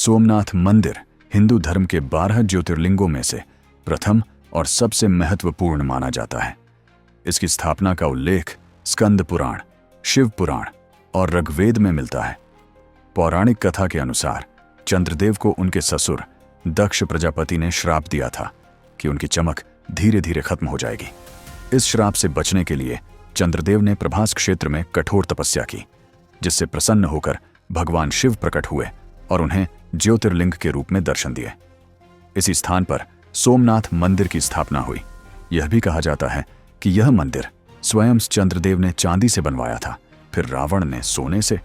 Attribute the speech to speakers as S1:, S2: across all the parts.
S1: सोमनाथ मंदिर हिंदू धर्म के 12 ज्योतिर्लिंगों में से प्रथम और सबसे महत्वपूर्ण माना जाता है। इसकी स्थापना का उल्लेख स्कंद पुराण, शिव पुराण और ऋग्वेद में मिलता है। पौराणिक कथा के अनुसार चंद्रदेव को उनके ससुर दक्ष प्रजापति ने श्राप दिया था कि उनकी चमक धीरे धीरे खत्म हो जाएगी। इस श्राप से बचने के लिए चंद्रदेव ने प्रभास क्षेत्र में कठोर तपस्या की, जिससे प्रसन्न होकर भगवान शिव प्रकट हुए और उन्हें ज्योतिर्लिंग के रूप में दर्शन दिए। इसी स्थान पर सोमनाथ मंदिर की स्थापना हुई। यह भी कहा जाता है कि यह मंदिर स्वयं चंद्रदेव ने चांदी से बनवाया था, फिर रावण ने सोने से,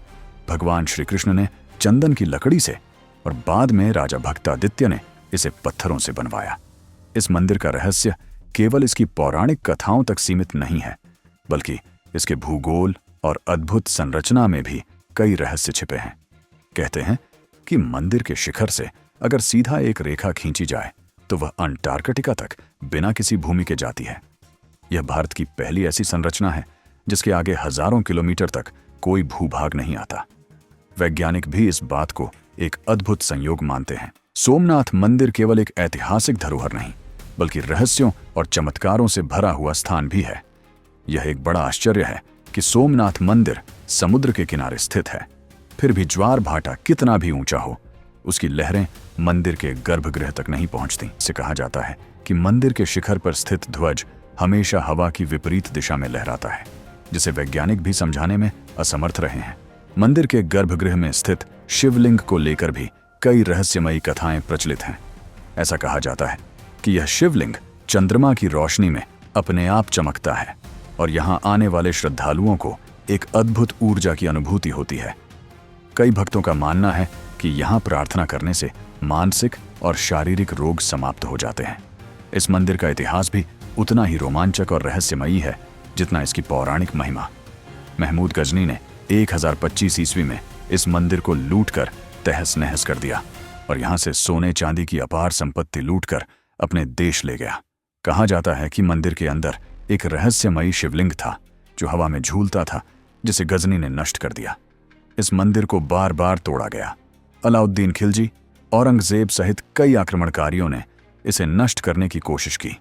S1: भगवान श्री कृष्ण ने चंदन की लकड़ी से और बाद में राजा भक्तादित्य ने इसे पत्थरों से बनवाया। इस मंदिर का रहस्य केवल इसकी पौराणिक कथाओं तक सीमित नहीं है, बल्कि इसके भूगोल और अद्भुत संरचना में भी कई रहस्य छिपे हैं। कहते हैं कि मंदिर के शिखर से अगर सीधा एक रेखा खींची जाए तो वह अंटार्कटिका तक बिना किसी भूमि के जाती है। यह भारत की पहली ऐसी संरचना है जिसके आगे हजारों किलोमीटर तक कोई भूभाग नहीं आता। वैज्ञानिक भी इस बात को एक अद्भुत संयोग मानते हैं। सोमनाथ मंदिर केवल एक ऐतिहासिक धरोहर नहीं, बल्कि रहस्यों और चमत्कारों से भरा हुआ स्थान भी है। यह एक बड़ा आश्चर्य है कि सोमनाथ मंदिर समुद्र के किनारे स्थित है, फिर भी ज्वार भाटा कितना भी ऊंचा हो, उसकी लहरें मंदिर के गर्भगृह तक नहीं पहुंचती। इससे कहा जाता है कि मंदिर के शिखर पर स्थित ध्वज हमेशा हवा की विपरीत दिशा में लहराता है, जिसे वैज्ञानिक भी समझाने में असमर्थ रहे हैं। मंदिर के गर्भगृह में स्थित शिवलिंग को लेकर भी कई रहस्यमयी कथाएं प्रचलित हैं। ऐसा कहा जाता है कि यह शिवलिंग चंद्रमा की रोशनी में अपने आप चमकता है और यहां आने वाले श्रद्धालुओं को एक अद्भुत ऊर्जा की अनुभूति होती है। कई भक्तों का मानना है कि यहां प्रार्थना करने से मानसिक और शारीरिक रोग समाप्त हो जाते हैं। इस मंदिर का इतिहास भी उतना ही रोमांचक और रहस्यमयी है जितना इसकी पौराणिक महिमा। महमूद गजनी ने 1025 ईस्वी में इस मंदिर को लूटकर तहस नहस कर दिया और यहां से सोने चांदी की अपार संपत्ति लूटकर अपने देश ले गया। कहा जाता है कि मंदिर के अंदर एक रहस्यमयी शिवलिंग था जो हवा में झूलता था, जिसे गजनी ने नष्ट कर दिया। इस मंदिर को बार बार तोड़ा गया। अलाउद्दीन खिलजी, औरंगजेब सहित कई आक्रमणकारियों ने इसे नष्ट करने की कोशिश की,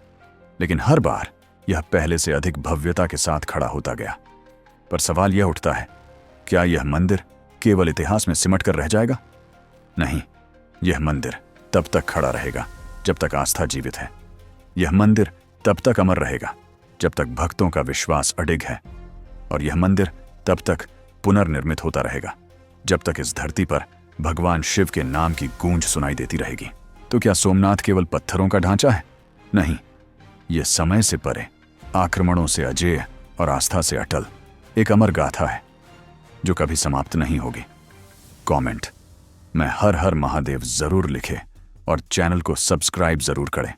S1: लेकिन हर बार यह पहले से अधिक भव्यता के साथ खड़ा होता गया। पर सवाल यह उठता है, क्या यह मंदिर केवल इतिहास में सिमट कर रह जाएगा? नहीं, यह मंदिर तब तक खड़ा रहेगा जब तक आस्था जीवित है। यह मंदिर तब तक अमर रहेगा जब तक भक्तों का विश्वास अडिग है, और यह मंदिर तब तक पुनर्निर्मित होता रहेगा जब तक इस धरती पर भगवान शिव के नाम की गूंज सुनाई देती रहेगी। तो क्या सोमनाथ केवल पत्थरों का ढांचा है? नहीं, यह समय से परे, आक्रमणों से अजेय और आस्था से अटल एक अमर गाथा है जो कभी समाप्त नहीं होगी। कमेंट में हर हर महादेव जरूर लिखें और चैनल को सब्सक्राइब जरूर करें।